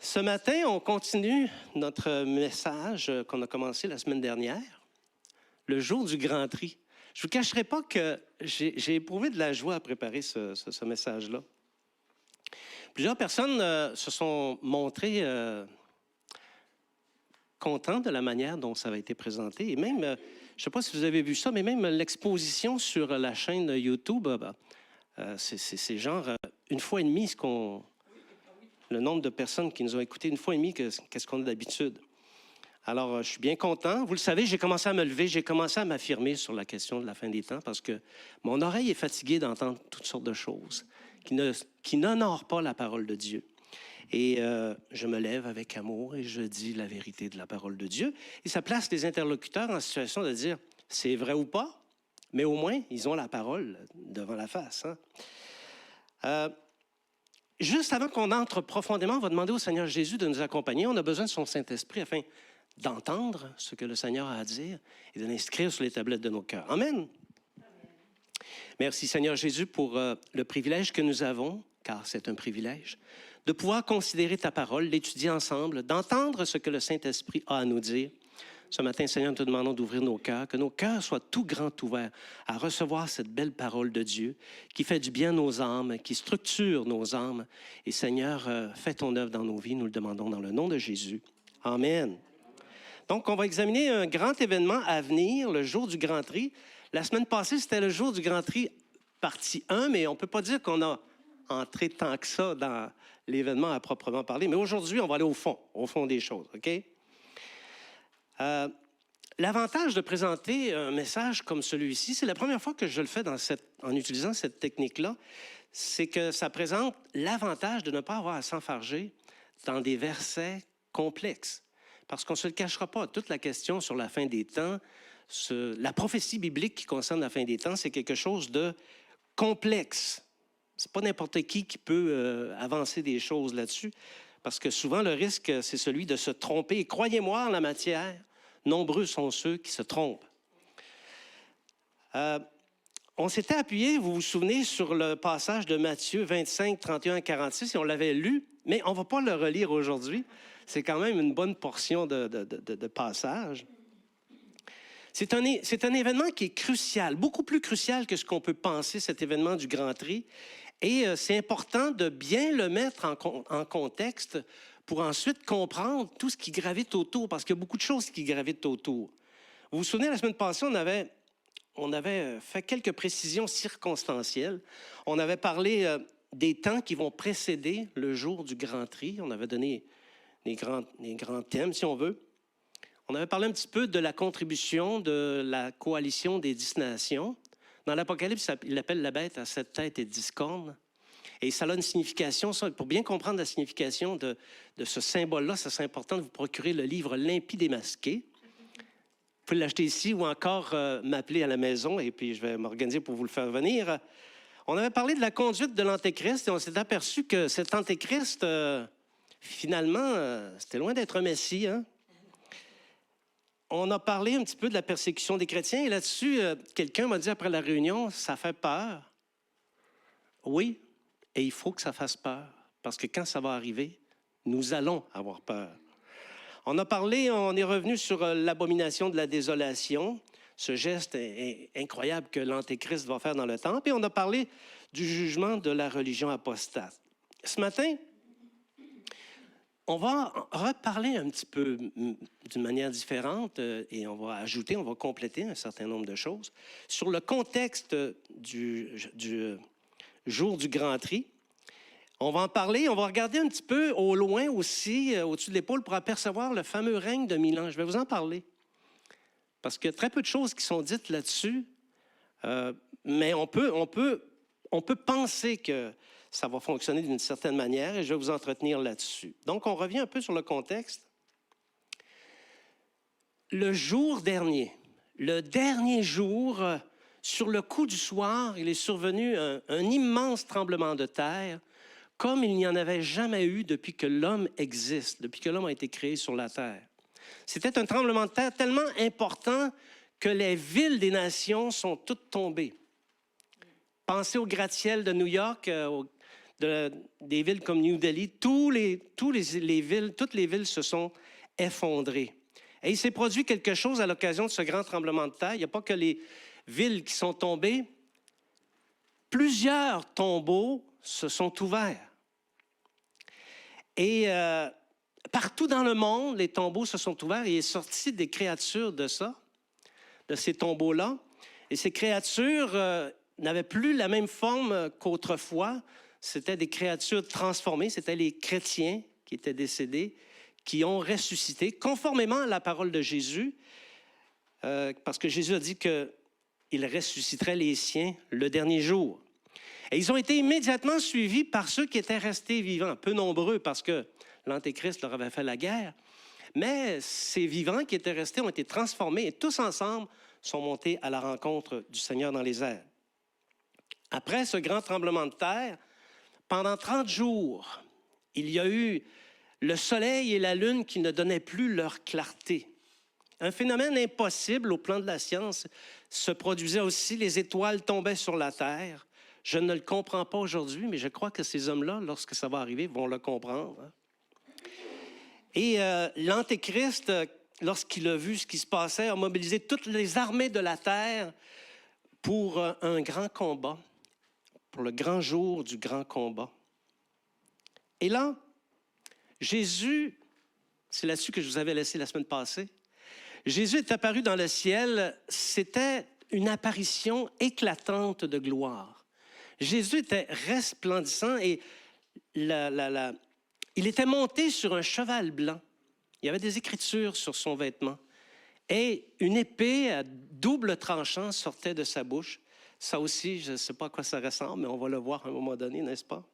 Ce matin, on continue notre message qu'on a commencé la semaine dernière, le jour du Grand Tri. Je ne vous cacherai pas que j'ai éprouvé de la joie à préparer ce message-là. Plusieurs personnes se sont montrées contentes de la manière dont ça a été présenté. Et même, je ne sais pas si vous avez vu ça, mais même l'exposition sur la chaîne YouTube, c'est genre une fois et demie le nombre de personnes qui nous ont écoutés, une fois et demie qu'est-ce qu'on a d'habitude. Alors, je suis bien content. Vous le savez, j'ai commencé à me lever, j'ai commencé à m'affirmer sur la question de la fin des temps parce que mon oreille est fatiguée d'entendre toutes sortes de choses qui n'honorent pas la parole de Dieu. Et je me lève avec amour et je dis la vérité de la parole de Dieu. Et ça place les interlocuteurs en situation de dire, c'est vrai ou pas, mais au moins, ils ont la parole devant la face. Juste avant qu'on entre profondément, on va demander au Seigneur Jésus de nous accompagner. On a besoin de son Saint-Esprit afin d'entendre ce que le Seigneur a à dire et de l'inscrire sur les tablettes de nos cœurs. Amen. Merci Seigneur Jésus pour le privilège que nous avons, car c'est un privilège, de pouvoir considérer ta parole, l'étudier ensemble, d'entendre ce que le Saint-Esprit a à nous dire. Ce matin, Seigneur, nous te demandons d'ouvrir nos cœurs, que nos cœurs soient tout grands ouverts à recevoir cette belle parole de Dieu qui fait du bien à nos âmes, qui structure nos âmes. Et Seigneur, fais ton œuvre dans nos vies, nous le demandons dans le nom de Jésus. Amen. Donc, on va examiner un grand événement à venir, le jour du Grand Tri. La semaine passée, c'était le jour du Grand Tri, partie 1, mais on ne peut pas dire qu'on a entré tant que ça dans l'événement à proprement parler. Mais aujourd'hui, on va aller au fond des choses, OK? L'avantage de présenter un message comme celui-ci, c'est la première fois que je le fais en utilisant cette technique-là, c'est que ça présente l'avantage de ne pas avoir à s'enfarger dans des versets complexes. Parce qu'on ne se le cachera pas, toute la question sur la fin des temps, la prophétie biblique qui concerne la fin des temps, c'est quelque chose de complexe. Ce n'est pas n'importe qui peut avancer des choses là-dessus. Parce que souvent, le risque, c'est celui de se tromper. Et croyez-moi, en la matière, nombreux sont ceux qui se trompent. On s'était appuyé, vous vous souvenez, sur le passage de Matthieu 25, 31 à 46, et on l'avait lu, mais on ne va pas le relire aujourd'hui. C'est quand même une bonne portion de passage. C'est un événement qui est crucial, beaucoup plus crucial que ce qu'on peut penser, cet événement du Grand Tri. Et c'est important de bien le mettre en contexte pour ensuite comprendre tout ce qui gravite autour, parce qu'il y a beaucoup de choses qui gravitent autour. Vous vous souvenez, la semaine passée, on avait fait quelques précisions circonstancielles. On avait parlé des temps qui vont précéder le jour du Grand Tri. On avait donné les grands thèmes, si on veut. On avait parlé un petit peu de la contribution de la coalition des 10 nations. Dans l'Apocalypse, il appelle la bête à 7 têtes et 10 cornes. Et ça a une signification. Pour bien comprendre la signification de ce symbole-là, ça serait important de vous procurer le livre Limpide et masqué. Vous pouvez l'acheter ici ou encore m'appeler à la maison et puis je vais m'organiser pour vous le faire venir. On avait parlé de la conduite de l'Antéchrist et on s'est aperçu que cet Antéchrist, finalement, c'était loin d'être un messie, hein? On a parlé un petit peu de la persécution des chrétiens et là-dessus, quelqu'un m'a dit après la réunion, ça fait peur. Oui, et il faut que ça fasse peur parce que quand ça va arriver, nous allons avoir peur. On est revenu sur l'abomination de la désolation, ce geste incroyable que l'Antéchrist va faire dans le temple et on a parlé du jugement de la religion apostate. Ce matin, on va reparler un petit peu d'une manière différente et on va compléter un certain nombre de choses sur le contexte du jour du Grand Tri. On va en parler, on va regarder un petit peu au loin aussi, au-dessus de l'épaule, pour apercevoir le fameux règne de 1000 ans. Je vais vous en parler. Parce qu'il y a très peu de choses qui sont dites là-dessus, mais on peut penser que ça va fonctionner d'une certaine manière et je vais vous entretenir là-dessus. Donc, on revient un peu sur le contexte. Le jour dernier, le dernier jour, sur le coup du soir, il est survenu un immense tremblement de terre, comme il n'y en avait jamais eu depuis que l'homme existe, depuis que l'homme a été créé sur la terre. C'était un tremblement de terre tellement important que les villes des nations sont toutes tombées. Pensez au gratte-ciel de New York, des villes comme New Delhi, toutes les villes se sont effondrées. Et il s'est produit quelque chose à l'occasion de ce grand tremblement de terre. Il n'y a pas que les villes qui sont tombées. Plusieurs tombeaux se sont ouverts. Et partout dans le monde, les tombeaux se sont ouverts et il est sorti des créatures de ces tombeaux-là. Et ces créatures n'avaient plus la même forme qu'autrefois. C'était des créatures transformées. C'était les chrétiens qui étaient décédés, qui ont ressuscité, conformément à la parole de Jésus, parce que Jésus a dit qu'il ressusciterait les siens le dernier jour. Et ils ont été immédiatement suivis par ceux qui étaient restés vivants, peu nombreux parce que l'Antéchrist leur avait fait la guerre. Mais ces vivants qui étaient restés ont été transformés et tous ensemble sont montés à la rencontre du Seigneur dans les airs. Après ce grand tremblement de terre, pendant 30 jours, il y a eu le soleil et la lune qui ne donnaient plus leur clarté. Un phénomène impossible au plan de la science se produisait aussi. Les étoiles tombaient sur la terre. Je ne le comprends pas aujourd'hui, mais je crois que ces hommes-là, lorsque ça va arriver, vont le comprendre. Et l'Antéchrist, lorsqu'il a vu ce qui se passait, a mobilisé toutes les armées de la terre pour un grand combat, pour le grand jour du grand combat. Et là, Jésus, c'est là-dessus que je vous avais laissé la semaine passée, Jésus est apparu dans le ciel, c'était une apparition éclatante de gloire. Jésus était resplendissant et il était monté sur un cheval blanc. Il y avait des écritures sur son vêtement. Et une épée à double tranchant sortait de sa bouche. Ça aussi, je ne sais pas à quoi ça ressemble, mais on va le voir à un moment donné, n'est-ce pas?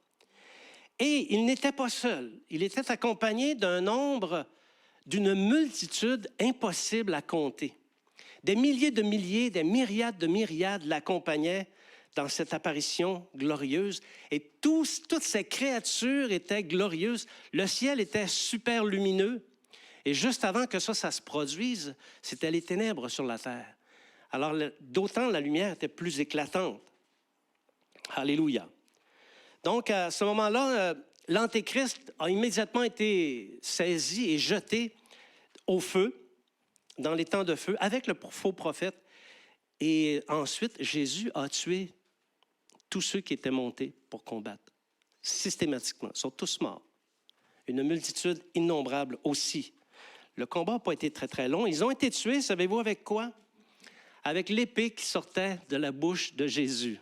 Et il n'était pas seul. Il était accompagné d'une multitude impossible à compter. Des milliers, des myriades de myriades l'accompagnaient dans cette apparition glorieuse. Et toutes ces créatures étaient glorieuses. Le ciel était super lumineux. Et juste avant que ça se produise, c'était les ténèbres sur la terre. Alors, d'autant la lumière était plus éclatante. Alléluia. Donc, à ce moment-là, l'Antéchrist a immédiatement été saisi et jeté au feu, dans les temps de feu, avec le faux prophète. Et ensuite, Jésus a tué tous ceux qui étaient montés pour combattre, systématiquement. Ils sont tous morts. Une multitude innombrable aussi. Le combat n'a pas été très, très long. Ils ont été tués, savez-vous avec quoi? Avec l'épée qui sortait de la bouche de Jésus.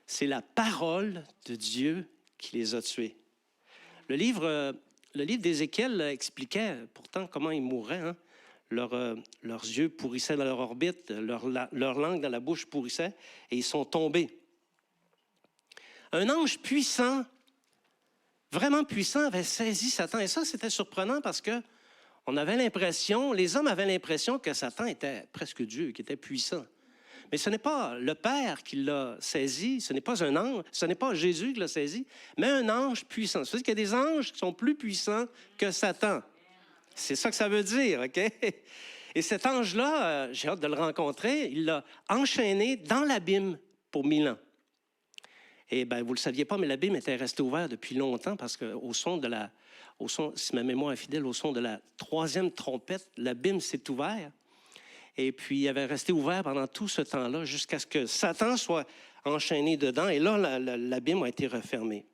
C'est la parole de Dieu qui les a tués. Le livre d'Ézéchiel expliquait pourtant comment ils mouraient. Hein? Leurs yeux pourrissaient dans leur orbite, leur langue dans la bouche pourrissait et ils sont tombés. Un ange puissant, vraiment puissant, avait saisi Satan. Et ça, c'était surprenant parce que les hommes avaient l'impression que Satan était presque Dieu, qu'il était puissant. Mais ce n'est pas le Père qui l'a saisi, ce n'est pas un ange, ce n'est pas Jésus qui l'a saisi, mais un ange puissant. Ça veut dire qu'il y a des anges qui sont plus puissants que Satan. C'est ça que ça veut dire, OK? Et cet ange-là, j'ai hâte de le rencontrer, il l'a enchaîné dans l'abîme pour 1000 ans. Et bien, vous ne le saviez pas, mais l'abîme était resté ouvert depuis longtemps parce qu'au son, si ma mémoire est fidèle, au son de la 3e trompette, l'abîme s'est ouvert. Et puis, il avait resté ouvert pendant tout ce temps-là jusqu'à ce que Satan soit enchaîné dedans. Et là, l'abîme a été refermé.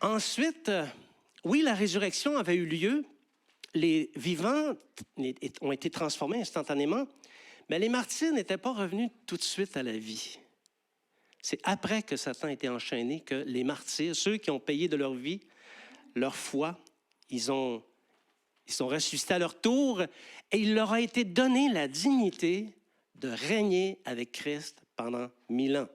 Ensuite, oui, la résurrection avait eu lieu. Les vivants ont été transformés instantanément, mais les martyrs n'étaient pas revenus tout de suite à la vie. C'est après que Satan a été enchaîné que les martyrs, ceux qui ont payé de leur vie, leur foi, ils sont ressuscités à leur tour et il leur a été donné la dignité de régner avec Christ pendant 1000 ans.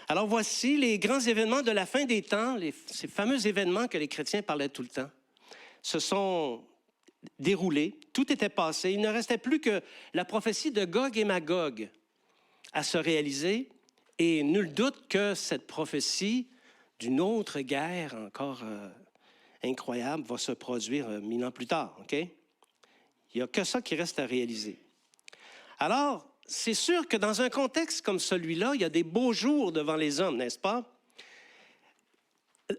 Alors voici les grands événements de la fin des temps, ces fameux événements que les chrétiens parlaient tout le temps, se sont déroulés, tout était passé. Il ne restait plus que la prophétie de Gog et Magog à se réaliser et nul doute que cette prophétie d'une autre guerre encore incroyable va se produire 1000 ans plus tard. Okay? Il n'y a que ça qui reste à réaliser. Alors, c'est sûr que dans un contexte comme celui-là, il y a des beaux jours devant les hommes, n'est-ce pas?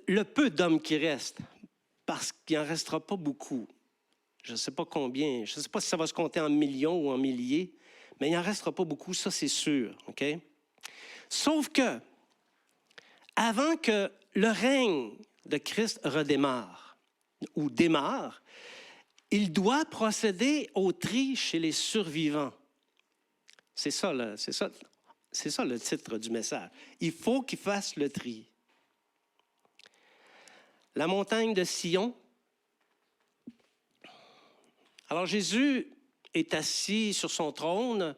Le peu d'hommes qui restent, parce qu'il n'en restera pas beaucoup. Je ne sais pas combien, je ne sais pas si ça va se compter en millions ou en milliers, mais il n'en restera pas beaucoup, ça c'est sûr, OK? Sauf que, avant que le règne de Christ redémarre, ou démarre, il doit procéder au tri chez les survivants. C'est ça le titre du message. Il faut qu'il fasse le tri. La montagne de Sion. Alors Jésus est assis sur son trône,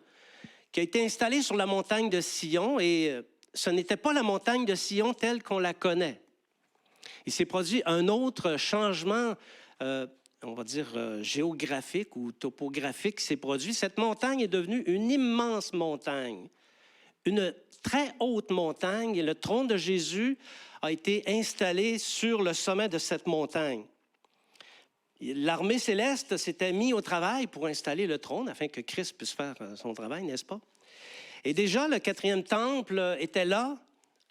qui a été installé sur la montagne de Sion, et ce n'était pas la montagne de Sion telle qu'on la connaît. Il s'est produit un autre changement, on va dire géographique ou topographique qui s'est produit. Cette montagne est devenue une immense montagne, une très haute montagne, et le trône de Jésus a été installé sur le sommet de cette montagne. L'armée céleste s'était mise au travail pour installer le trône afin que Christ puisse faire son travail, n'est-ce pas? Et déjà, le 4e temple était là,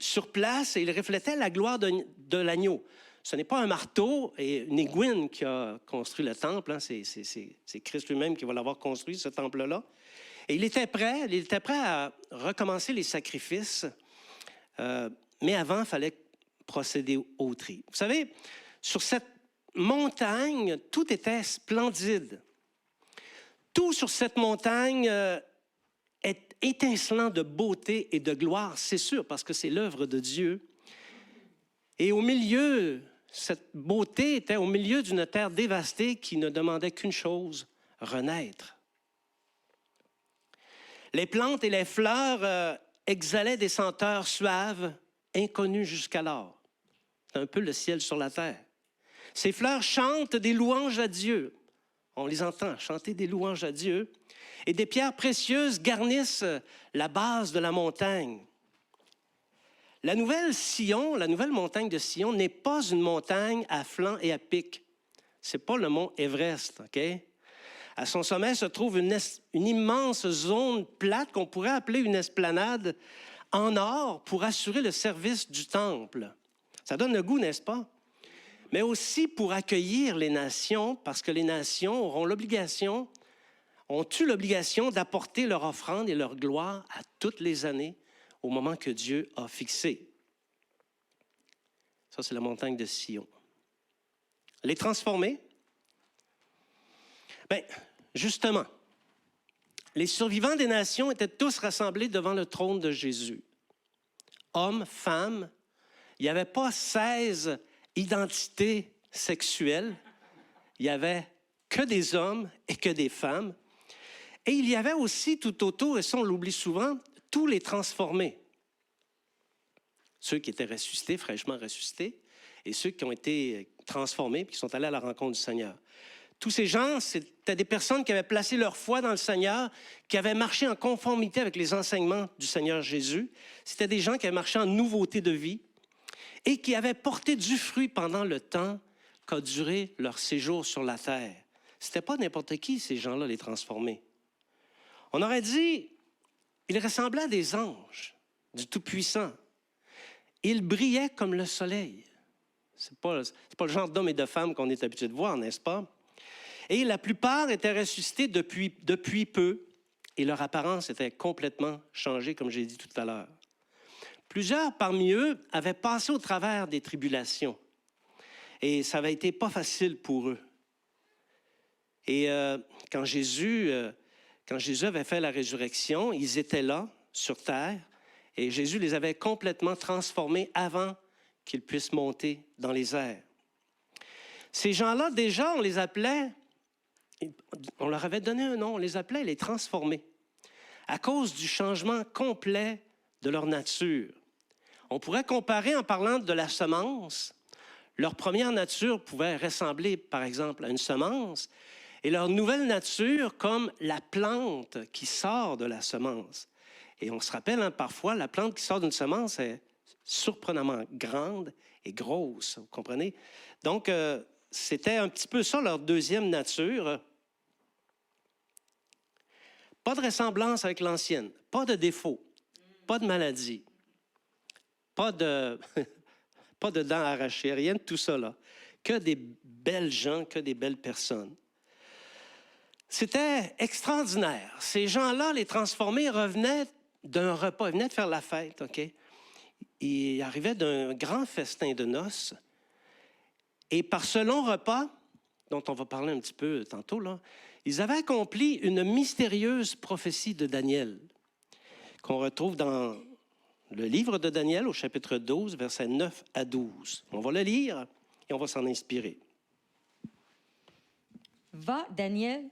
sur place, et il reflétait la gloire de l'agneau. Ce n'est pas un marteau et une aiguine qui a construit le temple, hein. C'est Christ lui-même qui va l'avoir construit, ce temple-là. Et il était prêt à recommencer les sacrifices, mais avant, il fallait procéder au tri. Vous savez, sur cette montagne, tout était splendide. Tout sur cette montagne est étincelant de beauté et de gloire, c'est sûr, parce que c'est l'œuvre de Dieu. Et au milieu, cette beauté était au milieu d'une terre dévastée qui ne demandait qu'une chose, renaître. Les plantes et les fleurs exhalaient des senteurs suaves, inconnues jusqu'alors. C'est un peu le ciel sur la terre. Ces fleurs chantent des louanges à Dieu. On les entend chanter des louanges à Dieu. Et des pierres précieuses garnissent la base de la montagne. La nouvelle Sion, la nouvelle montagne de Sion, n'est pas une montagne à flanc et à pic. Ce n'est pas le mont Everest, OK? À son sommet se trouve une immense zone plate qu'on pourrait appeler une esplanade en or pour assurer le service du temple. Ça donne le goût, n'est-ce pas? Mais aussi pour accueillir les nations, parce que les nations ont eu l'obligation d'apporter leur offrande et leur gloire à toutes les années au moment que Dieu a fixé. Ça, c'est la montagne de Sion. Les transformer? Bien, justement, les survivants des nations étaient tous rassemblés devant le trône de Jésus. Hommes, femmes, il n'y avait pas 16 identités sexuelles. Il n'y avait que des hommes et que des femmes. Et il y avait aussi tout autour, et ça on l'oublie souvent, tous les transformés. Ceux qui étaient ressuscités, fraîchement ressuscités, et ceux qui ont été transformés, qui sont allés à la rencontre du Seigneur. Tous ces gens, c'était des personnes qui avaient placé leur foi dans le Seigneur, qui avaient marché en conformité avec les enseignements du Seigneur Jésus. C'était des gens qui avaient marché en nouveauté de vie et qui avaient porté du fruit pendant le temps qu'a duré leur séjour sur la terre. Ce n'était pas n'importe qui, ces gens-là, les transformés. On aurait dit, ils ressemblaient à des anges du Tout-Puissant. Ils brillaient comme le soleil. Ce n'est pas le genre d'hommes et de femmes qu'on est habitué de voir, n'est-ce pas? Et la plupart étaient ressuscités depuis peu, et leur apparence était complètement changée, comme j'ai dit tout à l'heure. Plusieurs parmi eux avaient passé au travers des tribulations, et ça avait été pas facile pour eux. Et quand Jésus avait fait la résurrection, ils étaient là, sur terre, et Jésus les avait complètement transformés avant qu'ils puissent monter dans les airs. Ces gens-là, déjà, on les appelait, on leur avait donné un nom, on les appelait les transformés, à cause du changement complet de leur nature. On pourrait comparer en parlant de la semence. Leur première nature pouvait ressembler, par exemple, à une semence, et leur nouvelle nature comme la plante qui sort de la semence. Et on se rappelle, parfois, la plante qui sort d'une semence est surprenamment grande et grosse, vous comprenez? Donc, c'était un petit peu ça, leur deuxième nature. Pas de ressemblance avec l'ancienne, pas de défaut, pas de maladie, pas de, pas de dents arrachées, rien de tout ça là. Que des belles gens, que des belles personnes. C'était extraordinaire. Ces gens-là, les transformés, revenaient d'un repas, ils venaient de faire la fête, OK? Ils arrivaient d'un grand festin de noces. Et par ce long repas, dont on va parler un petit peu tantôt, là, ils avaient accompli une mystérieuse prophétie de Daniel, qu'on retrouve dans le livre de Daniel au chapitre 12, versets 9 à 12. On va le lire et on va s'en inspirer. Va, Daniel,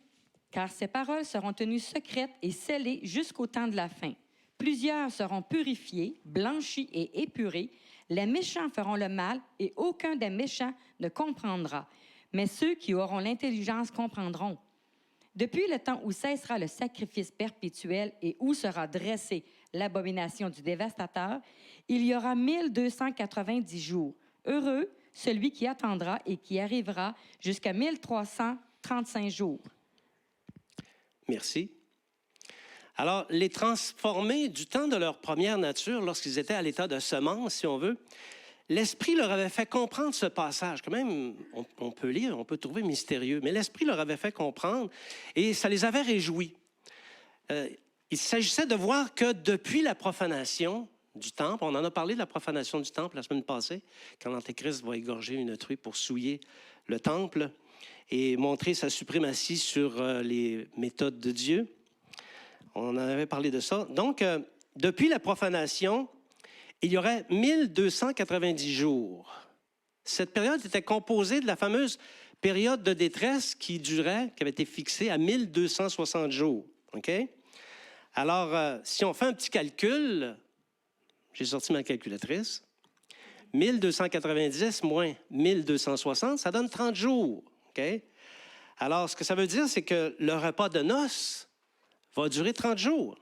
car ces paroles seront tenues secrètes et scellées jusqu'au temps de la fin. Plusieurs seront purifiés, blanchis et épurés. Les méchants feront le mal et aucun des méchants ne comprendra. Mais ceux qui auront l'intelligence comprendront. Depuis le temps où cessera le sacrifice perpétuel et où sera dressée l'abomination du dévastateur, il y aura 1290 jours. Heureux celui qui attendra et qui arrivera jusqu'à 1335 jours. Merci. Alors, les transformés du temps de leur première nature, lorsqu'ils étaient à l'état de semence, si on veut, l'Esprit leur avait fait comprendre ce passage. Quand même, on peut lire, on peut trouver mystérieux, mais l'Esprit leur avait fait comprendre et ça les avait réjouis. Il s'agissait de voir que depuis la profanation du temple, on en a parlé de la profanation du temple la semaine passée, quand l'Antéchrist va égorger une truie pour souiller le temple et montrer sa suprématie sur les méthodes de Dieu. On en avait parlé de ça. Donc, depuis la profanation, il y aurait 1290 jours. Cette période était composée de la fameuse période de détresse qui avait été fixée à 1260 jours. OK? Alors, si on fait un petit calcul, j'ai sorti ma calculatrice, 1290 moins 1260, ça donne 30 jours. OK? Alors, ce que ça veut dire, c'est que le repas de noces va durer 30 jours.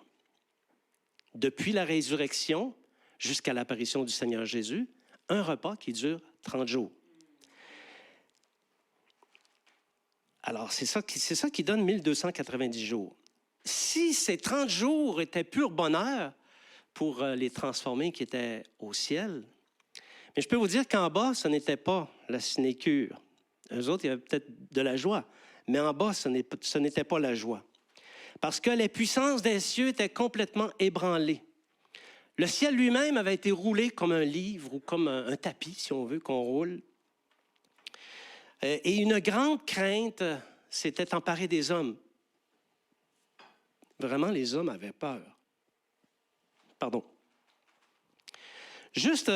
Depuis la résurrection jusqu'à l'apparition du Seigneur Jésus, un repas qui dure 30 jours. Alors, c'est ça qui donne 1290 jours. Si ces 30 jours étaient pur bonheur pour les transformés qui étaient au ciel, mais je peux vous dire qu'en bas, ce n'était pas la sinécure. Eux autres, il y avait peut-être de la joie, mais en bas, ce n'était pas la joie. Parce que les puissances des cieux étaient complètement ébranlées. Le ciel lui-même avait été roulé comme un livre ou comme un tapis, si on veut, qu'on roule. Et une grande crainte s'était emparée des hommes. Vraiment, les hommes avaient peur. Pardon. Juste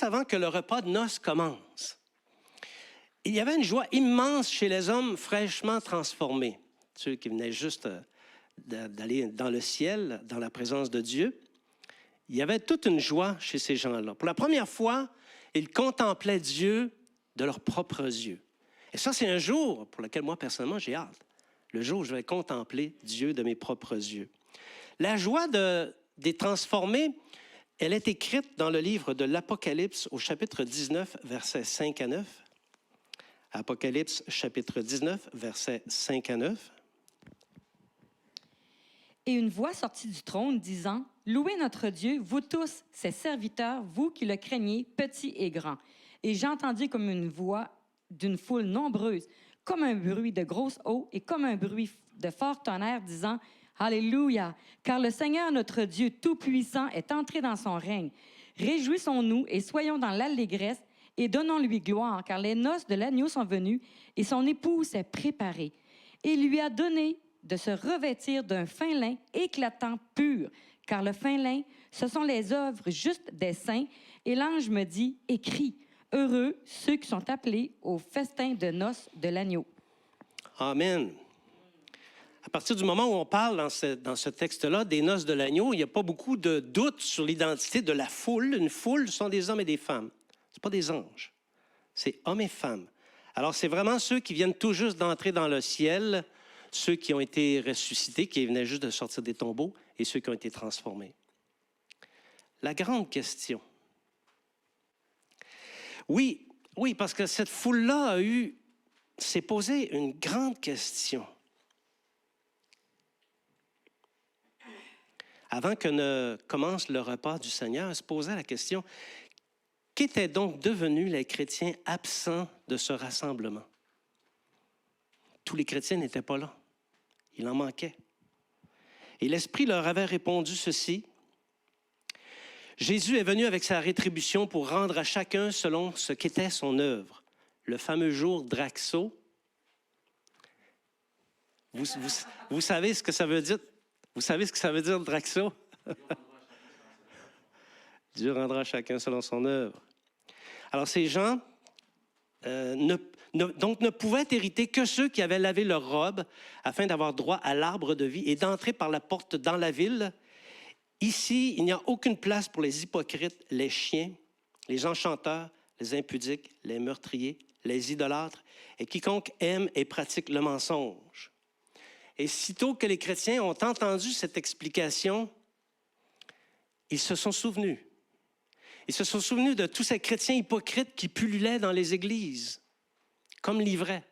avant que le repas de noces commence, il y avait une joie immense chez les hommes fraîchement transformés, ceux qui venaient juste d'aller dans le ciel, dans la présence de Dieu. Il y avait toute une joie chez ces gens-là. Pour la première fois, ils contemplaient Dieu de leurs propres yeux. Et ça, c'est un jour pour lequel moi, personnellement, j'ai hâte. Le jour où je vais contempler Dieu de mes propres yeux. La joie des transformés, elle est écrite dans le livre de l'Apocalypse au chapitre 19, versets 5 à 9. Apocalypse, chapitre 19, versets 5 à 9. Et une voix sortit du trône disant, « Louez notre Dieu, vous tous, ses serviteurs, vous qui le craignez, petits et grands. » Et j'ai entendu comme une voix d'une foule nombreuse, comme un bruit de grosse eau et comme un bruit de fort tonnerre, disant, « Alléluia, car le Seigneur notre Dieu Tout-Puissant est entré dans son règne. Réjouissons-nous et soyons dans l'allégresse et donnons-lui gloire, car les noces de l'agneau sont venues et son épouse s'est préparée. Et il lui a donné de se revêtir d'un fin lin éclatant pur, car le fin lin, ce sont les œuvres justes des saints. Et l'ange me dit, écris, heureux ceux qui sont appelés au festin de noces de l'agneau. » Amen. À partir du moment où on parle dans ce texte-là des noces de l'agneau, il n'y a pas beaucoup de doute sur l'identité de la foule. Une foule, ce sont des hommes et des femmes. Ce ne sont pas des anges. C'est hommes et femmes. Alors, c'est vraiment ceux qui viennent tout juste d'entrer dans le ciel, ceux qui ont été ressuscités, qui venaient juste de sortir des tombeaux, et ceux qui ont été transformés. La grande question. Oui, parce que cette foule-là s'est posée une grande question. avant que ne commence le repas du Seigneur, se posait la question, qu'étaient donc devenus les chrétiens absents de ce rassemblement? Tous les chrétiens n'étaient pas là. Il en manquait. Et l'Esprit leur avait répondu ceci. Jésus est venu avec sa rétribution pour rendre à chacun selon ce qu'était son œuvre. Le fameux jour Draxo. Vous savez ce que ça veut dire? Vous savez ce que ça veut dire, Draxo? Dieu rendra chacun selon son œuvre. Alors, ces gens ne pouvaient hériter que ceux qui avaient lavé leur robe afin d'avoir droit à l'arbre de vie et d'entrer par la porte dans la ville. Ici, il n'y a aucune place pour les hypocrites, les chiens, les enchanteurs, les impudiques, les meurtriers, les idolâtres et quiconque aime et pratique le mensonge. Et sitôt que les chrétiens ont entendu cette explication, ils se sont souvenus. Ils se sont souvenus de tous ces chrétiens hypocrites qui pullulaient dans les églises, comme l'ivraie.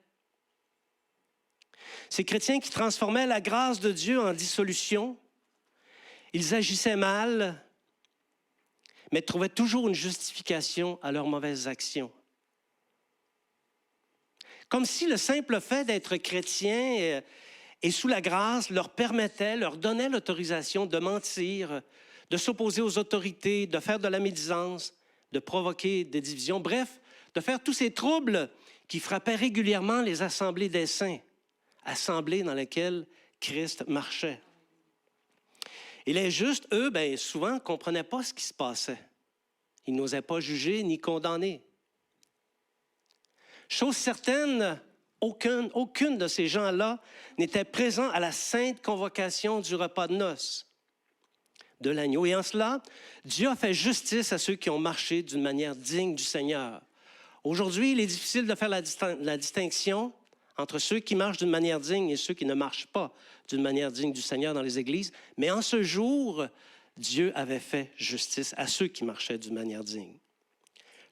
Ces chrétiens qui transformaient la grâce de Dieu en dissolution. Ils agissaient mal, mais trouvaient toujours une justification à leurs mauvaises actions. Comme si le simple fait d'être chrétien et sous la grâce leur permettait, leur donnait l'autorisation de mentir, de s'opposer aux autorités, de faire de la médisance, de provoquer des divisions, bref, de faire tous ces troubles qui frappaient régulièrement les assemblées des saints, assemblées dans lesquelles Christ marchait. Et les justes, eux, souvent, ne comprenaient pas ce qui se passait. Ils n'osaient pas juger ni condamner. Chose certaine, aucune de ces gens-là n'était présent à la sainte convocation du repas de noces de l'agneau. Et en cela, Dieu a fait justice à ceux qui ont marché d'une manière digne du Seigneur. Aujourd'hui, il est difficile de faire la distinction entre ceux qui marchent d'une manière digne et ceux qui ne marchent pas d'une manière digne du Seigneur dans les églises. Mais en ce jour, Dieu avait fait justice à ceux qui marchaient d'une manière digne.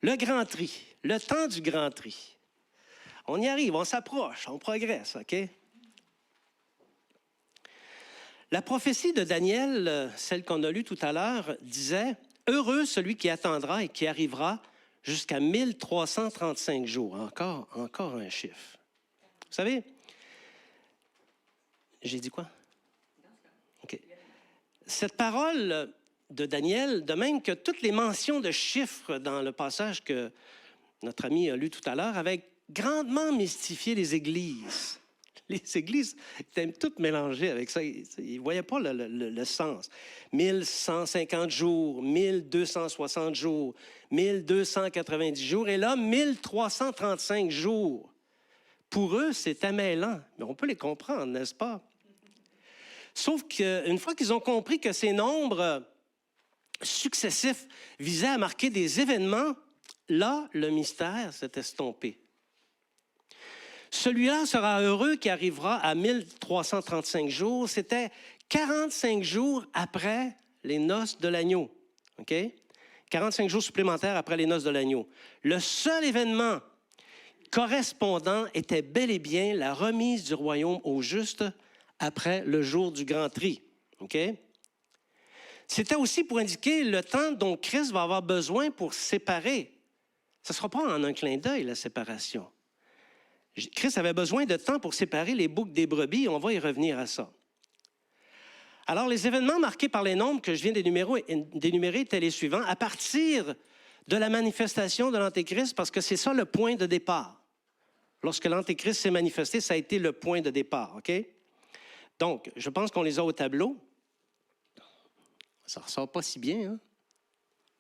Le grand tri, le temps du grand tri. On y arrive, on s'approche, on progresse, OK? La prophétie de Daniel, celle qu'on a lue tout à l'heure, disait « Heureux celui qui attendra et qui arrivera jusqu'à 1335 jours. » Encore un chiffre. Vous savez, j'ai dit quoi? OK. Cette parole de Daniel, de même que toutes les mentions de chiffres dans le passage que notre ami a lu tout à l'heure, avait grandement mystifié les églises. Les églises étaient toutes mélangées avec ça. Ils ne voyaient pas le sens. 1150 jours, 1260 jours, 1290 jours, et là, 1335 jours. Pour eux, c'était mêlant, mais on peut les comprendre, n'est-ce pas? Sauf qu'une fois qu'ils ont compris que ces nombres successifs visaient à marquer des événements, là, le mystère s'est estompé. Celui-là sera heureux qui arrivera à 1335 jours. C'était 45 jours après les noces de l'agneau. OK? 45 jours supplémentaires après les noces de l'agneau. Le seul événement correspondant était bel et bien la remise du royaume aux justes après le jour du grand tri. OK? C'était aussi pour indiquer le temps dont Christ va avoir besoin pour séparer. Ce ne sera pas en un clin d'œil, la séparation. Christ avait besoin de temps pour séparer les boucs des brebis, et on va y revenir à ça. Alors, les événements marqués par les nombres que je viens d'énumérer étaient les suivants. À partir de la manifestation de l'Antéchrist, parce que c'est ça le point de départ. Lorsque l'Antéchrist s'est manifesté, ça a été le point de départ, OK? Donc, je pense qu'on les a au tableau. Ça ne ressort pas si bien, hein?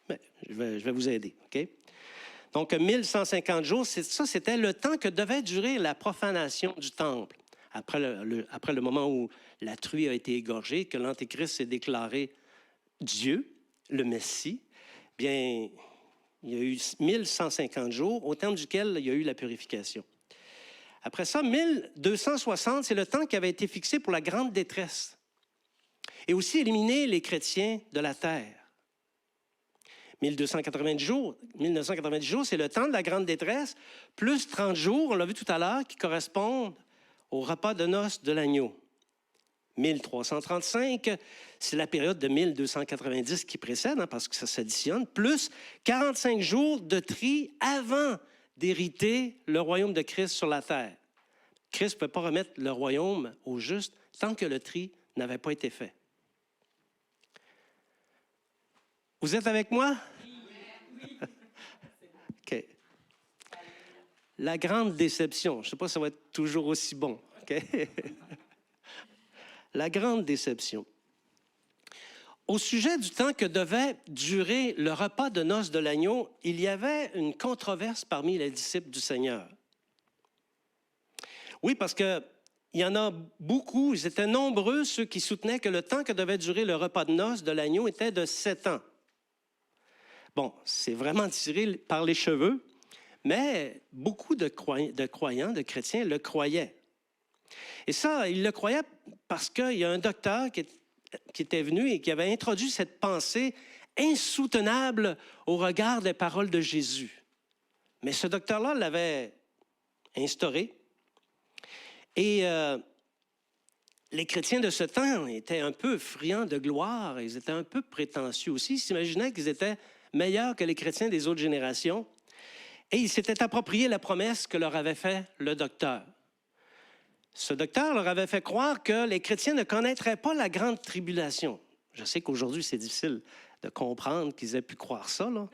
Mais je vais vous aider, OK? Donc, 1150 jours, c'était le temps que devait durer la profanation du temple. Après le moment où la truie a été égorgée, que l'Antéchrist s'est déclaré Dieu, le Messie, bien, il y a eu 1150 jours, au terme duquel il y a eu la purification. Après ça, 1260, c'est le temps qui avait été fixé pour la grande détresse. Et aussi éliminer les chrétiens de la terre. 1990 jours, c'est le temps de la grande détresse, plus 30 jours, on l'a vu tout à l'heure, qui correspondent au repas de noces de l'agneau. 1335, c'est la période de 1290 qui précède, hein, parce que ça s'additionne, plus 45 jours de tri avant d'hériter le royaume de Christ sur la terre. Christ ne peut pas remettre le royaume au juste tant que le tri n'avait pas été fait. Vous êtes avec moi? Oui. OK. La grande déception. Je ne sais pas si ça va être toujours aussi bon. OK? La grande déception. Au sujet du temps que devait durer le repas de noces de l'agneau, il y avait une controverse parmi les disciples du Seigneur. Oui, parce qu'il y en a beaucoup, ils étaient nombreux ceux qui soutenaient que le temps que devait durer le repas de noces de l'agneau était de 7 ans. Bon, c'est vraiment tiré par les cheveux, mais beaucoup de croyants, de chrétiens, le croyaient. Et ça, ils le croyaient parce qu'il y a un docteur qui était venu et qui avait introduit cette pensée insoutenable au regard des paroles de Jésus. Mais ce docteur-là l'avait instauré. Et les chrétiens de ce temps étaient un peu friands de gloire, ils étaient un peu prétentieux aussi. Ils s'imaginaient qu'ils étaient meilleurs que les chrétiens des autres générations. Et ils s'étaient approprié la promesse que leur avait faite le docteur. Ce docteur leur avait fait croire que les chrétiens ne connaîtraient pas la grande tribulation. Je sais qu'aujourd'hui, c'est difficile de comprendre qu'ils aient pu croire ça, là.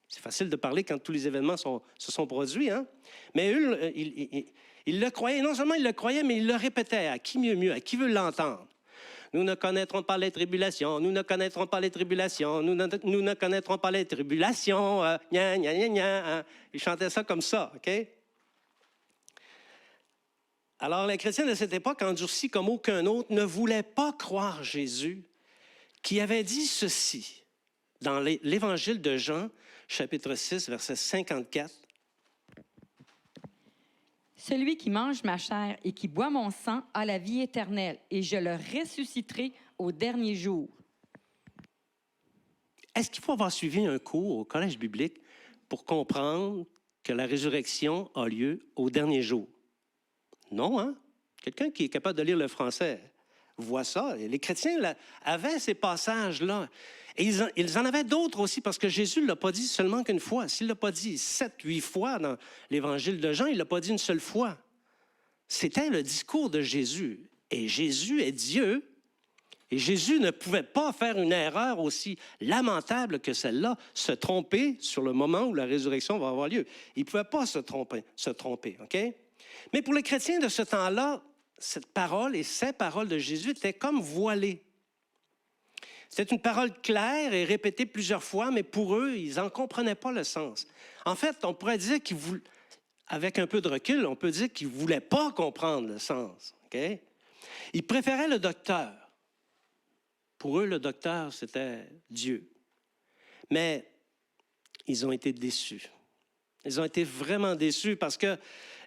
C'est facile de parler quand tous les événements se sont produits, hein? Mais eux, ils le croyaient. Non seulement ils le croyaient, mais ils le répétaient. À qui mieux? À qui veut l'entendre? Nous ne connaîtrons pas les tribulations, nous ne connaîtrons pas les tribulations, nous ne connaîtrons pas les tribulations, gna, gna, gna, gna, hein? Ils chantaient ça comme ça, OK? Alors, les chrétiens de cette époque, endurcis comme aucun autre, ne voulaient pas croire Jésus, qui avait dit ceci dans l'Évangile de Jean, chapitre 6, verset 54. Celui qui mange ma chair et qui boit mon sang a la vie éternelle, et je le ressusciterai au dernier jour. Est-ce qu'il faut avoir suivi un cours au collège biblique pour comprendre que la résurrection a lieu au dernier jour? Non, hein? Quelqu'un qui est capable de lire le français voit ça. Et les chrétiens avaient ces passages-là. Et ils en avaient d'autres aussi, parce que Jésus ne l'a pas dit seulement qu'une fois. S'il ne l'a pas dit 7, 8 fois dans l'Évangile de Jean, il ne l'a pas dit une seule fois. C'était le discours de Jésus. Et Jésus est Dieu. Et Jésus ne pouvait pas faire une erreur aussi lamentable que celle-là, se tromper sur le moment où la résurrection va avoir lieu. Il ne pouvait pas se tromper, OK? Mais pour les chrétiens de ce temps-là, cette parole et ces paroles de Jésus étaient comme voilées. C'était une parole claire et répétée plusieurs fois, mais pour eux, ils n'en comprenaient pas le sens. En fait, on pourrait dire avec un peu de recul, on peut dire qu'ils ne voulaient pas comprendre le sens. Okay? Ils préféraient le docteur. Pour eux, le docteur, c'était Dieu. Mais ils ont été déçus. Ils ont été vraiment déçus parce que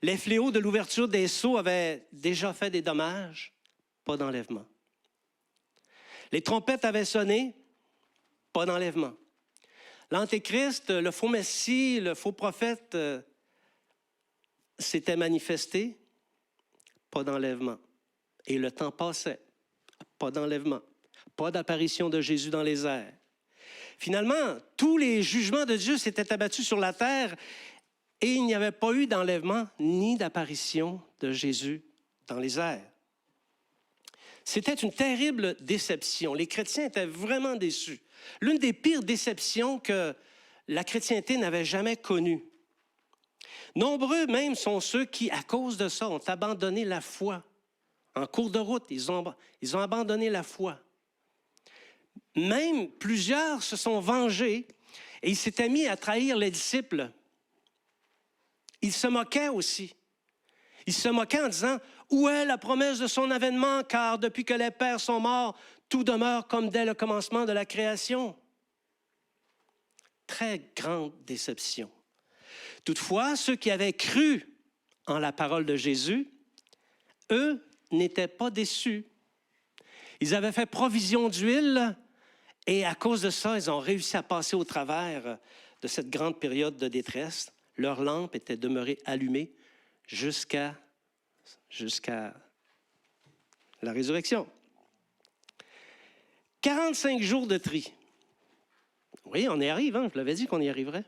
les fléaux de l'ouverture des sceaux avaient déjà fait des dommages, pas d'enlèvement. Les trompettes avaient sonné, pas d'enlèvement. L'Antéchrist, le faux Messie, le faux prophète s'était manifesté, pas d'enlèvement. Et le temps passait, pas d'enlèvement, pas d'apparition de Jésus dans les airs. Finalement, tous les jugements de Dieu s'étaient abattus sur la terre et il n'y avait pas eu d'enlèvement ni d'apparition de Jésus dans les airs. C'était une terrible déception. Les chrétiens étaient vraiment déçus. L'une des pires déceptions que la chrétienté n'avait jamais connues. Nombreux même sont ceux qui, à cause de ça, ont abandonné la foi. En cours de route, ils ont abandonné la foi. Même plusieurs se sont vengés et ils s'étaient mis à trahir les disciples. Ils se moquaient aussi. Ils se moquaient en disant « Où est la promesse de son avènement? Car depuis que les pères sont morts, tout demeure comme dès le commencement de la création. » Très grande déception. Toutefois, ceux qui avaient cru en la parole de Jésus, eux n'étaient pas déçus. Ils avaient fait provision d'huile et à cause de ça, ils ont réussi à passer au travers de cette grande période de détresse. Leur lampe était demeurée allumée jusqu'à la résurrection. 45 jours de tri. Oui, on y arrive, hein? Je l'avais dit qu'on y arriverait.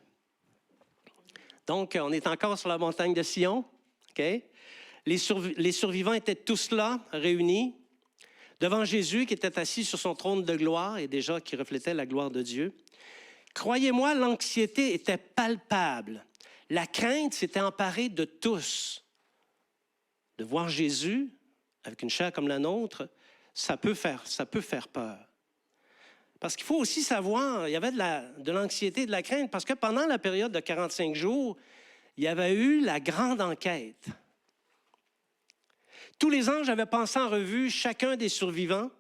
Donc, on est encore sur la montagne de Sion. Okay? Les survivants étaient tous là, réunis, devant Jésus qui était assis sur son trône de gloire et déjà qui reflétait la gloire de Dieu. Croyez-moi, l'anxiété était palpable. La crainte s'était emparée de tous. De voir Jésus avec une chair comme la nôtre, ça peut faire peur. Parce qu'il faut aussi savoir, il y avait de l'anxiété et de la crainte, parce que pendant la période de 45 jours, il y avait eu la grande enquête. Tous les anges avaient passé en revue chacun des survivants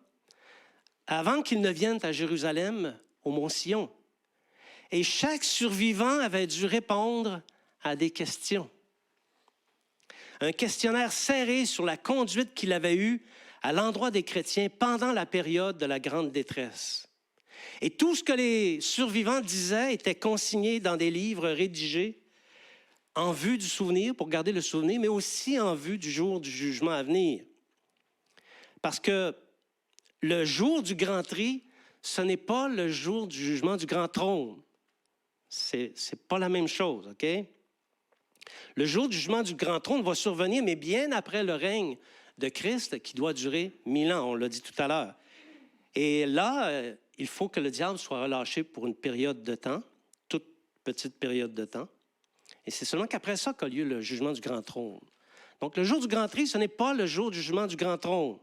avant qu'ils ne viennent à Jérusalem, au mont Sion. Et chaque survivant avait dû répondre à des questions. Un questionnaire serré sur la conduite qu'il avait eue à l'endroit des chrétiens pendant la période de la grande détresse. Et tout ce que les survivants disaient était consigné dans des livres rédigés en vue du souvenir, pour garder le souvenir, mais aussi en vue du jour du jugement à venir. Parce que le jour du grand tri, ce n'est pas le jour du jugement du grand trône. C'est pas la même chose, OK? Le jour du jugement du grand trône va survenir, mais bien après le règne de Christ qui doit durer 1000 ans, on l'a dit tout à l'heure. Et là, il faut que le diable soit relâché pour une période de temps, toute petite période de temps. Et c'est seulement qu'après ça qu'a lieu le jugement du grand trône. Donc, le jour du grand tri, ce n'est pas le jour du jugement du grand trône.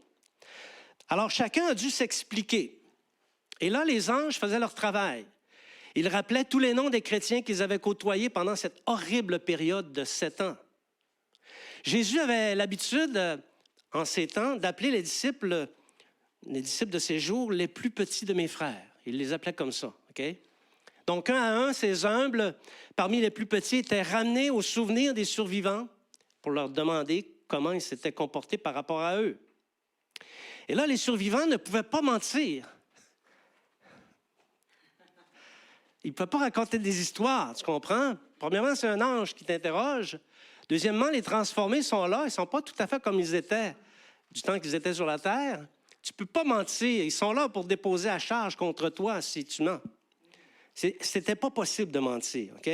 Alors, chacun a dû s'expliquer. Et là, les anges faisaient leur travail. Ils rappelaient tous les noms des chrétiens qu'ils avaient côtoyés pendant cette horrible période de 7 ans. Jésus avait l'habitude, en ces temps, d'appeler les disciples de ses jours, les plus petits de mes frères. Il les appelait comme ça, OK? Donc, un à un, ces humbles, parmi les plus petits, étaient ramenés au souvenir des survivants pour leur demander comment ils s'étaient comportés par rapport à eux. Et là, les survivants ne pouvaient pas mentir. Ils ne pouvaient pas raconter des histoires, tu comprends? Premièrement, c'est un ange qui t'interroge. Deuxièmement, les transformés sont là. Ils ne sont pas tout à fait comme ils étaient du temps qu'ils étaient sur la terre. Tu ne peux pas mentir. Ils sont là pour déposer à charge contre toi si tu mens. C'était pas possible de mentir, OK?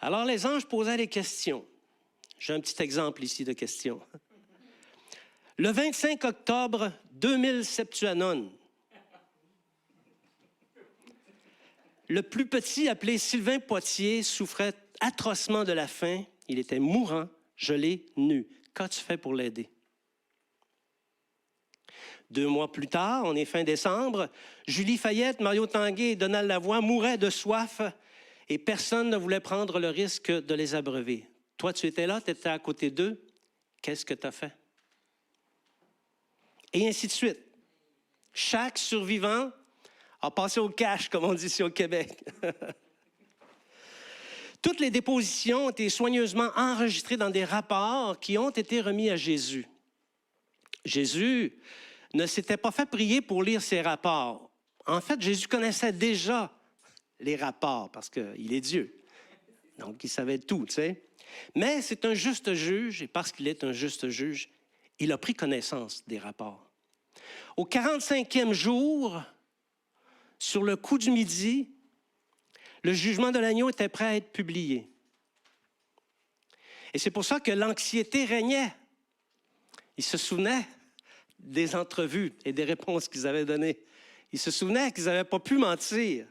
Alors, les anges posaient des questions. J'ai un petit exemple ici de questions. Le 25 octobre 2000 Septuanon, le plus petit, appelé Sylvain Poitier, souffrait atrocement de la faim. Il était mourant, gelé, nu. Qu'as-tu fait pour l'aider? 2 mois plus tard, on est fin décembre, Julie Fayette, Mario Tanguay et Donald Lavoie mouraient de soif et personne ne voulait prendre le risque de les abreuver. Toi, tu étais là, tu étais à côté d'eux. Qu'est-ce que tu as fait? Et ainsi de suite. Chaque survivant a passé au cash, comme on dit ici au Québec. Toutes les dépositions ont été soigneusement enregistrées dans des rapports qui ont été remis à Jésus. Jésus ne s'était pas fait prier pour lire ces rapports. En fait, Jésus connaissait déjà les rapports parce qu'il est Dieu. Donc, il savait tout, tu sais. Mais c'est un juste juge, et parce qu'il est un juste juge, il a pris connaissance des rapports. Au 45e jour, sur le coup du midi, le jugement de l'agneau était prêt à être publié. Et c'est pour ça que l'anxiété régnait. Ils se souvenaient des entrevues et des réponses qu'ils avaient données. Ils se souvenaient qu'ils n'avaient pas pu mentir.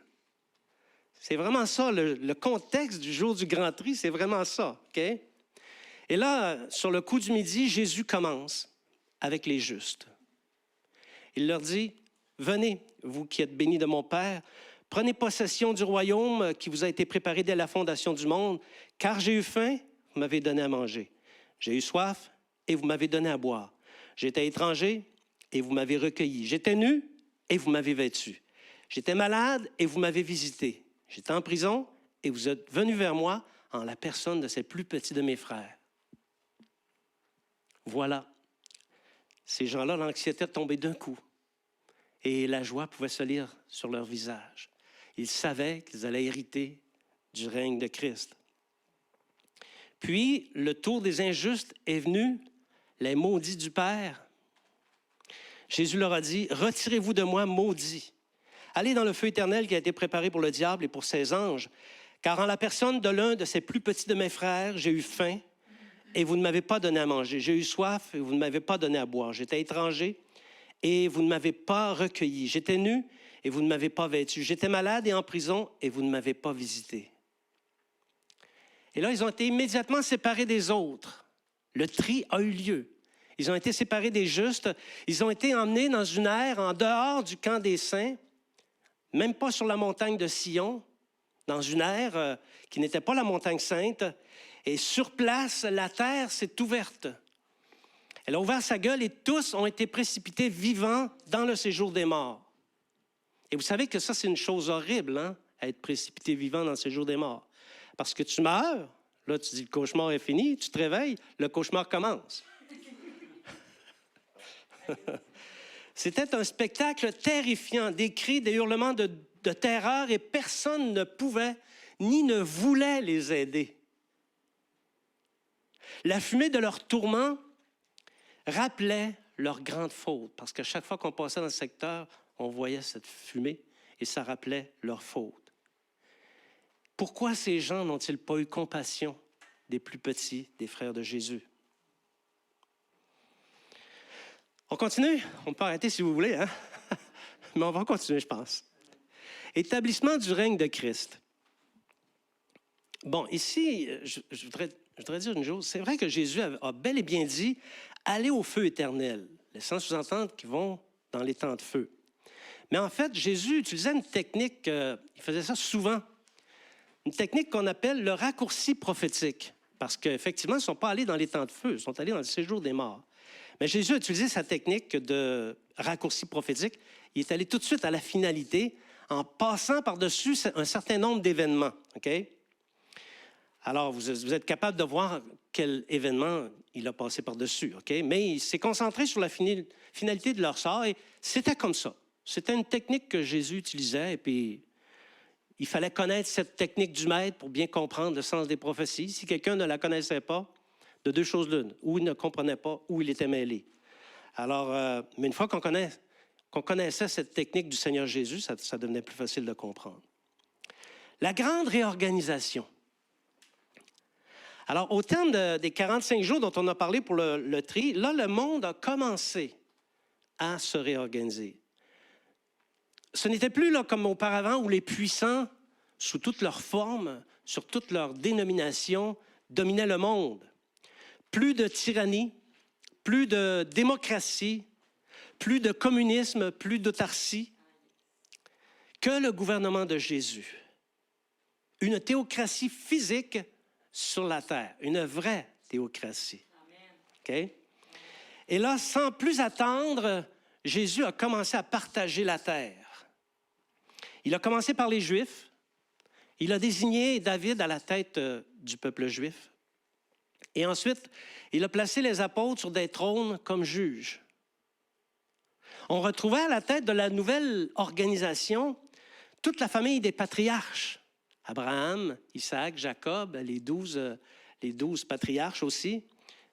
C'est vraiment ça, le contexte du jour du grand tri, c'est vraiment ça. OK? Et là, sur le coup du midi, Jésus commence avec les justes. Il leur dit, « Venez, vous qui êtes bénis de mon Père, prenez possession du royaume qui vous a été préparé dès la fondation du monde, car j'ai eu faim, vous m'avez donné à manger. J'ai eu soif, et vous m'avez donné à boire. J'étais étranger, et vous m'avez recueilli. J'étais nu, et vous m'avez vêtu. J'étais malade, et vous m'avez visité. J'étais en prison, et vous êtes venus vers moi en la personne de ces plus petits de mes frères. » Voilà. Ces gens-là, l'anxiété est tombée d'un coup. Et la joie pouvait se lire sur leur visage. Ils savaient qu'ils allaient hériter du règne de Christ. Puis, le tour des injustes est venu, les maudits du Père. Jésus leur a dit, « Retirez-vous de moi, maudits. Allez dans le feu éternel qui a été préparé pour le diable et pour ses anges. Car en la personne de l'un de ces plus petits de mes frères, j'ai eu faim et vous ne m'avez pas donné à manger. J'ai eu soif et vous ne m'avez pas donné à boire. J'étais étranger et vous ne m'avez pas recueilli. J'étais nu et vous ne m'avez pas vêtu. J'étais malade et en prison et vous ne m'avez pas visité. » Et là, ils ont été immédiatement séparés des autres. Le tri a eu lieu. Ils ont été séparés des justes. Ils ont été emmenés dans une ère en dehors du camp des saints, même pas sur la montagne de Sion, dans une ère qui n'était pas la montagne sainte. Et sur place, la terre s'est ouverte. Elle a ouvert sa gueule et tous ont été précipités vivants dans le séjour des morts. Et vous savez que ça, c'est une chose horrible, hein, être précipité vivant dans le séjour des morts. Parce que tu meurs, là, tu dis le cauchemar est fini, tu te réveilles, le cauchemar commence. C'était un spectacle terrifiant, des cris, des hurlements de terreur et personne ne pouvait ni ne voulait les aider. La fumée de leur tourment rappelait leur grande faute parce qu'à chaque fois qu'on passait dans le secteur, on voyait cette fumée et ça rappelait leur faute. Pourquoi ces gens n'ont-ils pas eu compassion des plus petits, des frères de Jésus? On continue? On peut arrêter si vous voulez, hein? Mais on va continuer, je pense. Établissement du règne de Christ. Bon, ici, je voudrais dire une chose. C'est vrai que Jésus a bel et bien dit « Allez au feu éternel », laissant sous-entendre qu'ils vont dans les temps de feu. Mais en fait, Jésus utilisait une technique, il faisait ça souvent, une technique qu'on appelle le raccourci prophétique. Parce qu'effectivement, ils ne sont pas allés dans les temps de feu, ils sont allés dans le séjour des morts. Mais Jésus a utilisé sa technique de raccourci prophétique. Il est allé tout de suite à la finalité en passant par-dessus un certain nombre d'événements. Okay? Alors, vous êtes capable de voir quel événement il a passé par-dessus. Okay? Mais il s'est concentré sur la finalité de leur sort et c'était comme ça. C'était une technique que Jésus utilisait et puis il fallait connaître cette technique du maître pour bien comprendre le sens des prophéties. Si quelqu'un ne la connaissait pas, de deux choses l'une, ou il ne comprenait pas, ou il était mêlé. Alors, mais une fois qu'on connaissait cette technique du Seigneur Jésus, ça devenait plus facile de comprendre. La grande réorganisation. Alors, au terme des 45 jours dont on a parlé pour le tri, là, le monde a commencé à se réorganiser. Ce n'était plus là, comme auparavant où les puissants, sous toutes leurs formes, sur toutes leurs dénominations, dominaient le monde. Plus de tyrannie, plus de démocratie, plus de communisme, plus d'autarcie que le gouvernement de Jésus. Une théocratie physique sur la terre, une vraie théocratie. Okay? Et là, sans plus attendre, Jésus a commencé à partager la terre. Il a commencé par les Juifs. Il a désigné David à la tête du peuple juif. Et ensuite, il a placé les apôtres sur des trônes comme juges. On retrouvait à la tête de la nouvelle organisation toute la famille des patriarches. Abraham, Isaac, Jacob, les 12 patriarches aussi.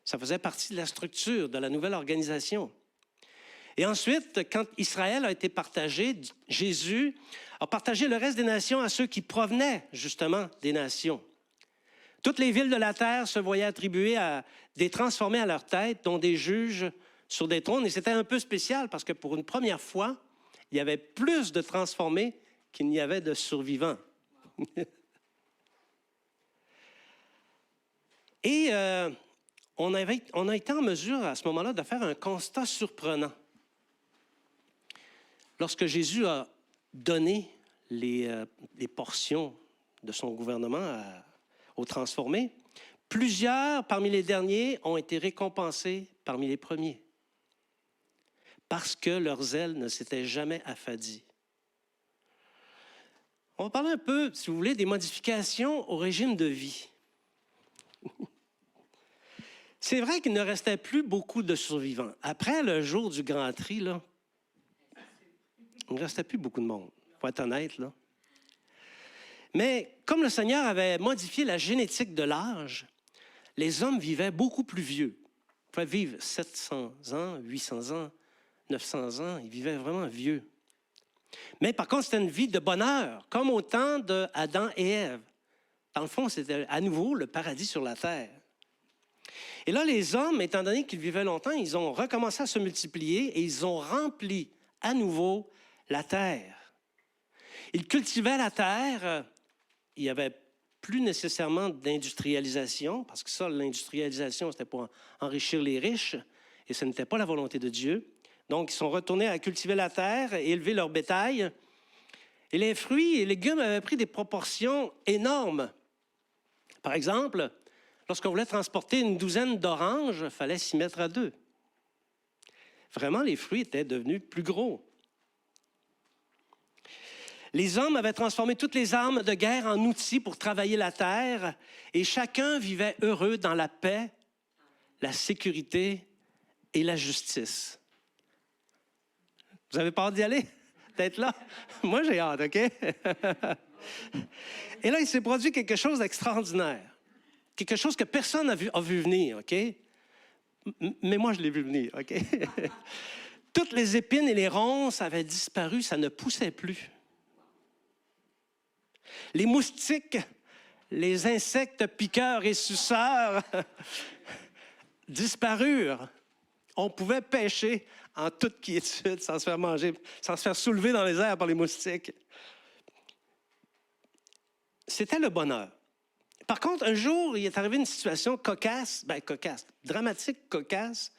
Ça faisait partie de la structure de la nouvelle organisation. Et ensuite, quand Israël a été partagé, Jésus a partagé le reste des nations à ceux qui provenaient justement des nations. Toutes les villes de la terre se voyaient attribuer des transformés à leur tête, dont des juges sur des trônes. Et c'était un peu spécial parce que pour une première fois, il y avait plus de transformés qu'il n'y avait de survivants. Et on a été en mesure à ce moment-là de faire un constat surprenant. Lorsque Jésus a donné les portions de son gouvernement aux transformés, plusieurs parmi les derniers ont été récompensés parmi les premiers parce que leur zèle ne s'était jamais affadi. On va parler un peu, si vous voulez, des modifications au régime de vie. C'est vrai qu'il ne restait plus beaucoup de survivants. Après le jour du grand tri, là, il ne restait plus beaucoup de monde, il faut être honnête, là. Mais comme le Seigneur avait modifié la génétique de l'âge, les hommes vivaient beaucoup plus vieux. Ils pouvaient vivre 700 ans, 800 ans, 900 ans. Ils vivaient vraiment vieux. Mais par contre, c'était une vie de bonheur, comme au temps d'Adam et Ève. Dans le fond, c'était à nouveau le paradis sur la terre. Et là, les hommes, étant donné qu'ils vivaient longtemps, ils ont recommencé à se multiplier et ils ont rempli à nouveau la terre. Ils cultivaient la terre. Il n'y avait plus nécessairement d'industrialisation, parce que ça, l'industrialisation, c'était pour enrichir les riches, et ce n'était pas la volonté de Dieu. Donc, ils sont retournés à cultiver la terre et élever leur bétail. Et les fruits et légumes avaient pris des proportions énormes. Par exemple, lorsqu'on voulait transporter une douzaine d'oranges, il fallait s'y mettre à deux. Vraiment, les fruits étaient devenus plus gros. Les hommes avaient transformé toutes les armes de guerre en outils pour travailler la terre et chacun vivait heureux dans la paix, la sécurité et la justice. Vous avez peur d'y aller? D'être là? Moi, j'ai hâte, OK? Et là, il s'est produit quelque chose d'extraordinaire. Quelque chose que personne n'a vu venir, OK? Mais moi, je l'ai vu venir, OK? Toutes les épines et les ronces avaient disparu, ça ne poussait plus. Les moustiques, les insectes piqueurs et suceurs disparurent. On pouvait pêcher en toute quiétude sans se faire manger, sans se faire soulever dans les airs par les moustiques. C'était le bonheur. Par contre, un jour, il est arrivé une situation cocasse, dramatique, cocasse.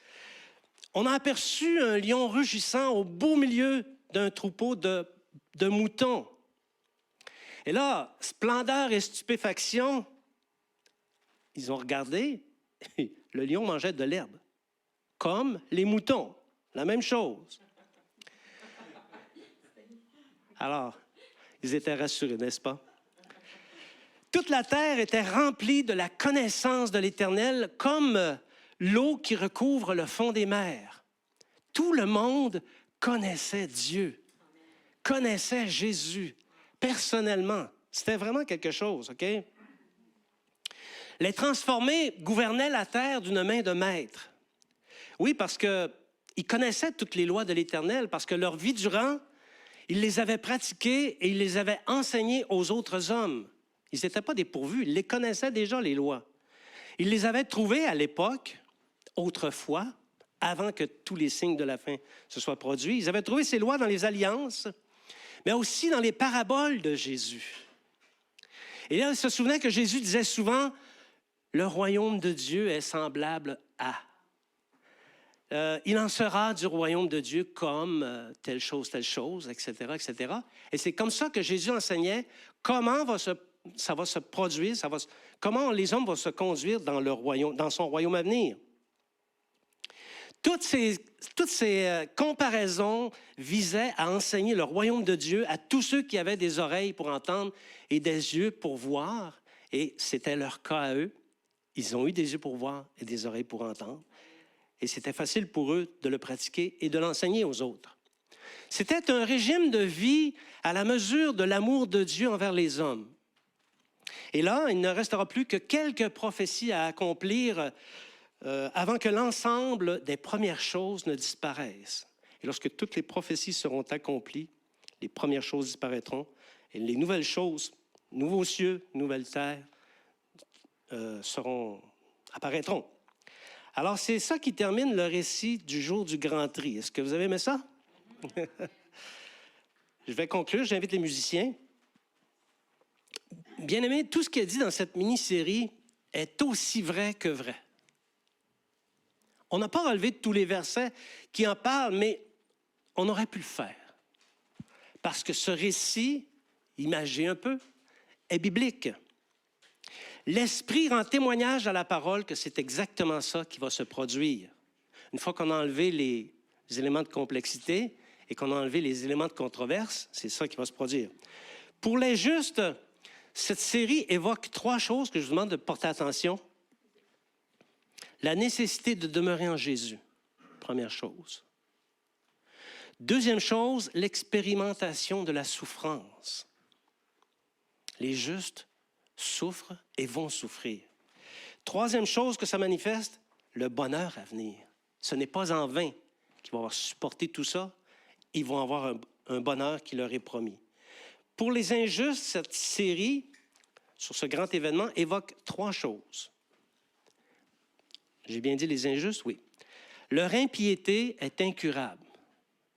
On a aperçu un lion rugissant au beau milieu d'un troupeau de moutons. Et là, splendeur et stupéfaction, ils ont regardé, le lion mangeait de l'herbe, comme les moutons, la même chose. Alors, ils étaient rassurés, n'est-ce pas? Toute la terre était remplie de la connaissance de l'Éternel comme l'eau qui recouvre le fond des mers. Tout le monde connaissait Dieu, connaissait Jésus personnellement. C'était vraiment quelque chose, OK? Les transformés gouvernaient la terre d'une main de maître. Oui, parce qu'ils connaissaient toutes les lois de l'Éternel, parce que leur vie durant, ils les avaient pratiquées et ils les avaient enseignées aux autres hommes. Ils n'étaient pas dépourvus, ils les connaissaient déjà, les lois. Ils les avaient trouvées à l'époque, autrefois, avant que tous les signes de la fin se soient produits. Ils avaient trouvé ces lois dans les alliances, mais aussi dans les paraboles de Jésus. Et là, ils se souvenaient que Jésus disait souvent, « Le royaume de Dieu est semblable à... » il en sera du royaume de Dieu comme telle chose, etc., etc. Et c'est comme ça que Jésus enseignait comment ça va se produire, comment les hommes vont se conduire dans son royaume à venir. Toutes ces comparaisons visaient à enseigner le royaume de Dieu à tous ceux qui avaient des oreilles pour entendre et des yeux pour voir. Et c'était leur cas à eux. Ils ont eu des yeux pour voir et des oreilles pour entendre. Et c'était facile pour eux de le pratiquer et de l'enseigner aux autres. C'était un régime de vie à la mesure de l'amour de Dieu envers les hommes. Et là, il ne restera plus que quelques prophéties à accomplir avant que l'ensemble des premières choses ne disparaissent. Et lorsque toutes les prophéties seront accomplies, les premières choses disparaîtront et les nouvelles choses, nouveaux cieux, nouvelles terres, apparaîtront. Alors, c'est ça qui termine le récit du jour du grand tri. Est-ce que vous avez aimé ça? Je vais conclure, j'invite les musiciens. Bien-aimés, tout ce qui est dit dans cette mini-série est aussi vrai que vrai. On n'a pas relevé tous les versets qui en parlent, mais on aurait pu le faire. Parce que ce récit, imagé un peu, est biblique. L'Esprit rend témoignage à la parole que c'est exactement ça qui va se produire. Une fois qu'on a enlevé les éléments de complexité et qu'on a enlevé les éléments de controverse, c'est ça qui va se produire. Pour les justes, cette série évoque 3 choses que je vous demande de porter attention. La nécessité de demeurer en Jésus, première chose. Deuxième chose, l'expérimentation de la souffrance. Les justes souffrent et vont souffrir. Troisième chose que ça manifeste, le bonheur à venir. Ce n'est pas en vain. qui vont avoir supporté tout ça, ils vont avoir un bonheur qui leur est promis. Pour les injustes, cette série, sur ce grand événement, évoque 3 choses. J'ai bien dit les injustes? Oui. Leur impiété est incurable.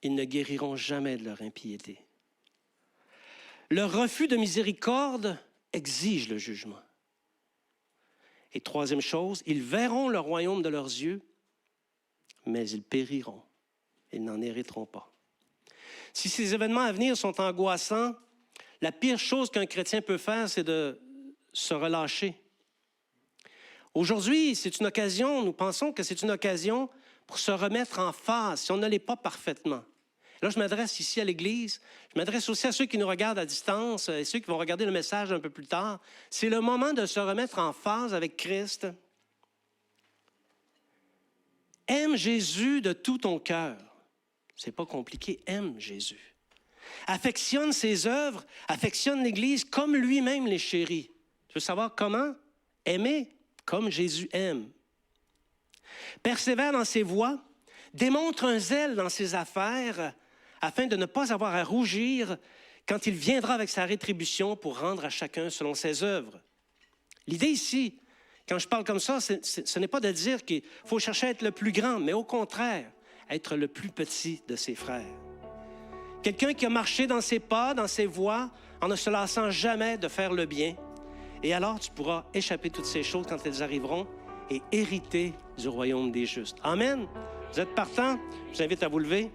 Ils ne guériront jamais de leur impiété. Leur refus de miséricorde exige le jugement. Et 3e chose, ils verront le royaume de leurs yeux, mais ils périront. Ils n'en hériteront pas. Si ces événements à venir sont angoissants, la pire chose qu'un chrétien peut faire, c'est de se relâcher. Aujourd'hui, c'est une occasion, nous pensons que c'est une occasion pour se remettre en phase, si on ne l'est pas parfaitement. Là, je m'adresse ici à l'Église, je m'adresse aussi à ceux qui nous regardent à distance et ceux qui vont regarder le message un peu plus tard. C'est le moment de se remettre en phase avec Christ. Aime Jésus de tout ton cœur. C'est pas compliqué, aime Jésus. Affectionne ses œuvres, affectionne l'Église comme lui-même les chérit. Tu veux savoir comment? Aimer comme Jésus aime. Persévère dans ses voies, démontre un zèle dans ses affaires, afin de ne pas avoir à rougir quand il viendra avec sa rétribution pour rendre à chacun selon ses œuvres. L'idée ici, quand je parle comme ça, ce n'est pas de dire qu'il faut chercher à être le plus grand, mais au contraire, être le plus petit de ses frères. Quelqu'un qui a marché dans ses pas, dans ses voies, en ne se lassant jamais de faire le bien. Et alors, tu pourras échapper toutes ces choses quand elles arriveront et hériter du royaume des justes. Amen. Vous êtes partants? Je vous invite à vous lever.